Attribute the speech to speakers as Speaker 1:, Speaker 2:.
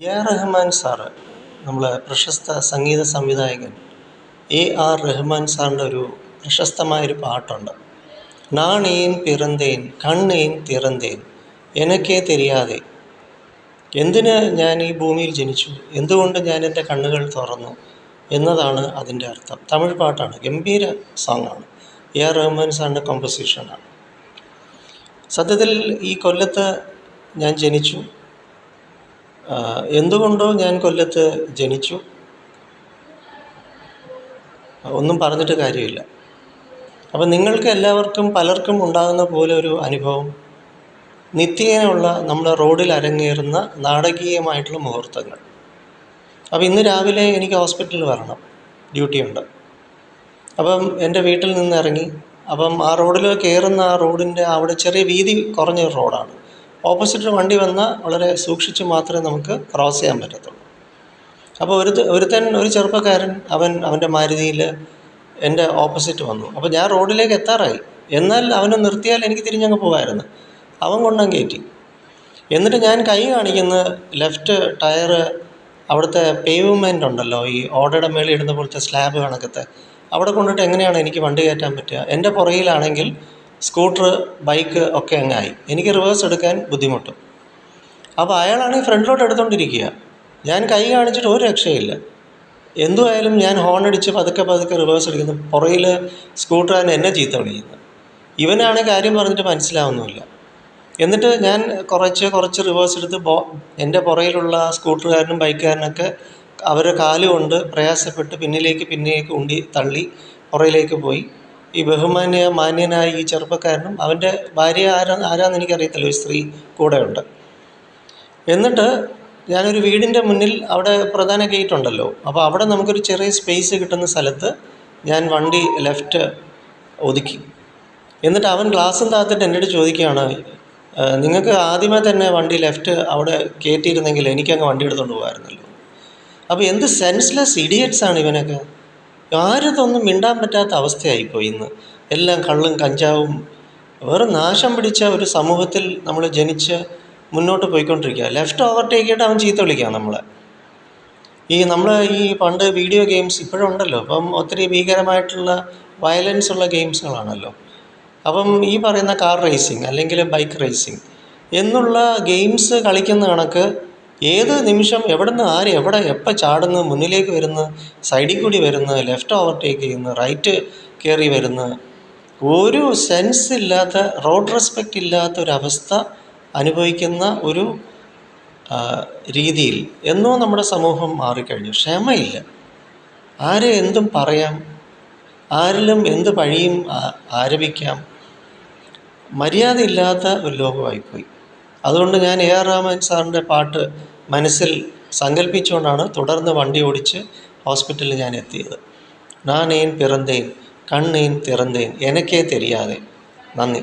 Speaker 1: A R Rahman sir, നമ്മളെ പ്രശസ്ത സംഗീത സംവിധായകൻ എ ആർ റഹ്മാൻ സാറിൻ്റെ ഒരു പ്രശസ്തമായൊരു പാട്ടുണ്ട്. "നാൺ ഏൻ പിറന്തേൻ കണ്ണേൻ തിറന്തേൻ എനക്കേ തെരിയാതെ". എന്തിന് ഞാൻ ഈ ഭൂമിയിൽ ജനിച്ചു, എന്തുകൊണ്ട് ഞാൻ എൻ്റെ കണ്ണുകൾ തുറന്നു എന്നതാണ് അതിൻ്റെ അർത്ഥം. തമിഴ് പാട്ടാണ്, ഗംഭീര സോങ്ങാണ്. എ ആർ റഹ്മാൻ സാറിൻ്റെ കോമ്പോസിഷനാണ്. സത്യത്തിൽ ഈ കൊല്ലത്ത് ഞാൻ ജനിച്ചു. എന്തുകൊണ്ടോ ഞാൻ കൊല്ലത്ത് ജനിച്ചു, ഒന്നും പറഞ്ഞിട്ട് കാര്യമില്ല. അപ്പം നിങ്ങൾക്ക് എല്ലാവർക്കും പലർക്കും ഉണ്ടാകുന്ന പോലെ ഒരു അനുഭവം നിത്യേനയുള്ള നമ്മുടെ റോഡിൽ അരങ്ങേറുന്ന നാടകീയമായിട്ടുള്ള മുഹൂർത്തങ്ങൾ. അപ്പം ഇന്ന് രാവിലെ എനിക്ക് ഹോസ്പിറ്റലിൽ വരണം, ഡ്യൂട്ടിയുണ്ട്. അപ്പം എൻ്റെ വീട്ടിൽ നിന്ന് ഇറങ്ങി, അപ്പം ആ റോഡിൽ കയറുന്ന ആ റോഡിൻ്റെ അവിടെ ചെറിയ വീതി കുറഞ്ഞൊരു റോഡാണ്. ഓപ്പോസിറ്റ് വണ്ടി വന്നാൽ വളരെ സൂക്ഷിച്ച് മാത്രമേ നമുക്ക് ക്രോസ് ചെയ്യാൻ പറ്റത്തുള്ളൂ. അപ്പോൾ ഒരു ചെറുപ്പക്കാരൻ അവൻ്റെ മാരുതിയിൽ എൻ്റെ ഓപ്പോസിറ്റ് വന്നു. അപ്പോൾ ഞാൻ റോഡിലേക്ക് എത്താറായി, എന്നാൽ അവനെ നിർത്തിയാൽ എനിക്ക് തിരിഞ്ഞങ്ങ് പോകാമായിരുന്നു. അവൻ കൊണ്ടങ്ങ് കയറ്റി. എന്നിട്ട് ഞാൻ കൈ കാണിക്കുന്ന ലെഫ്റ്റ് ടയർ, അവിടുത്തെ പേവ്മെൻ്റ് ഉണ്ടല്ലോ, ഈ ഓടയുടെ മേളിൽ ഇടുന്ന പോലത്തെ സ്ലാബ് കണക്കത്തെ, അവിടെ കൊണ്ടിട്ട് എങ്ങനെയാണ് എനിക്ക് വണ്ടി കയറ്റാൻ പറ്റുക? എൻ്റെ പുറകിലാണെങ്കിൽ സ്കൂട്ടർ, ബൈക്ക് ഒക്കെ അങ്ങായി. എനിക്ക് റിവേഴ്സ് എടുക്കാൻ ബുദ്ധിമുട്ടും. അപ്പോൾ അയാളാണെങ്കിൽ ഫ്രണ്ടിലോട്ട് എടുത്തുകൊണ്ടിരിക്കുക. ഞാൻ കൈ കാണിച്ചിട്ട് ഒരു രക്ഷയില്ല. എന്തുമായാലും ഞാൻ ഹോൺ അടിച്ച് പതുക്കെ റിവേഴ്സ് എടുക്കുന്നു. പുറകിൽ സ്കൂട്ടറുകാരൻ എന്നെ ചീത്ത വിളിക്കുന്നു. ഇവനാണ് കാര്യം പറഞ്ഞിട്ട് മനസ്സിലാവുന്നുമില്ല. എന്നിട്ട് ഞാൻ കുറച്ച് റിവേഴ്സ് എടുത്ത് എൻ്റെ പുറകിലുള്ള സ്കൂട്ടറുകാരനും ബൈക്കുകാരനൊക്കെ അവരെ കാലുകൊണ്ട് പ്രയാസപ്പെട്ട് പിന്നിലേക്ക് ഉണ്ടി തള്ളി പുറകിലേക്ക് പോയി. ഈ മാന്യനായ ഈ ചെറുപ്പക്കാരനും അവൻ്റെ ഭാര്യ ആരാന്ന് എനിക്കറിയത്തില്ല, ഒരു സ്ത്രീ കൂടെയുണ്ട്. എന്നിട്ട് ഞാനൊരു വീടിൻ്റെ മുന്നിൽ, അവിടെ പ്രധാന ഗേറ്റ് ഉണ്ടല്ലോ, അപ്പോൾ അവിടെ നമുക്കൊരു ചെറിയ സ്പേസ് കിട്ടുന്ന സ്ഥലത്ത് ഞാൻ വണ്ടി ലെഫ്റ്റ് ഒതുക്കി. എന്നിട്ട് അവൻ ഗ്ലാസും താത്തിട്ട് എന്നോട് ചോദിക്കുകയാണ്, നിങ്ങൾക്ക് ആദ്യമേ തന്നെ വണ്ടി ലെഫ്റ്റ് അവിടെ കയറ്റിയിരുന്നെങ്കിൽ എനിക്കങ്ങ് വണ്ടി എടുത്തുകൊണ്ട് പോകാമായിരുന്നല്ലോ. അപ്പോൾ എന്ത് സെൻസ്ലെസ് ഇഡിയറ്റ്സാണ് ഇവനൊക്കെ. ആരതൊന്നും മിണ്ടാൻ പറ്റാത്ത അവസ്ഥയായിപ്പോയി ഇന്ന്. എല്ലാം കള്ളും കഞ്ചാവും, വേറെ നാശം പിടിച്ച ഒരു സമൂഹത്തിൽ നമ്മൾ ജനിച്ച് മുന്നോട്ട് പോയിക്കൊണ്ടിരിക്കുക. ലെഫ്റ്റ് ഓവർടേക്ക് ചെയ്തിട്ട് അവൻ ചീത്ത വിളിക്കുക നമ്മളെ. നമ്മൾ പണ്ട് വീഡിയോ ഗെയിംസ് ഇപ്പോഴും ഉണ്ടല്ലോ, അപ്പം ഒത്തിരി ഭീകരമായിട്ടുള്ള വയലൻസ് ഉള്ള ഗെയിംസുകളാണല്ലോ. അപ്പം ഈ പറയുന്ന കാർ റേസിങ് അല്ലെങ്കിൽ ബൈക്ക് റേസിങ് എന്നുള്ള ഗെയിംസ് കളിക്കുന്ന കണക്ക് ഏത് നിമിഷം എവിടെ എപ്പോൾ ചാടുന്നു, മുന്നിലേക്ക് വരുന്നു, സൈഡിൽ കൂടി വരുന്നു, ലെഫ്റ്റ് ഓവർടേക്ക് ചെയ്യുന്നു, റൈറ്റ് കയറി വരുന്നു, ഒരു സെൻസ് ഇല്ലാത്ത, റോഡ് റെസ്പെക്റ്റ് ഇല്ലാത്ത ഒരവസ്ഥ അനുഭവിക്കുന്ന ഒരു രീതിയിൽ എന്നോ നമ്മുടെ സമൂഹം മാറിക്കഴിഞ്ഞു. ക്ഷമയില്ല. ആരെ എന്തും പറയാം, ആരിലും എന്ത് പഴിയും ആരോപിക്കാം. മര്യാദയില്ലാത്ത ഒരു ലോകമായിപ്പോയി. അതുകൊണ്ട് ഞാൻ എ ആർ റഹ്മാൻ സാറിൻ്റെ പാട്ട് മനസ്സിൽ സങ്കല്പിച്ചുകൊണ്ടാണ് തുടർന്ന് വണ്ടി ഓടിച്ച് ഹോസ്പിറ്റലിൽ ഞാൻ എത്തിയത്. "നാൻ ഏൻ പിറന്തേൻ കണ്ണേൻ തിറന്തേൻ എനക്കേ തെരിയാതെ". നന്ദി.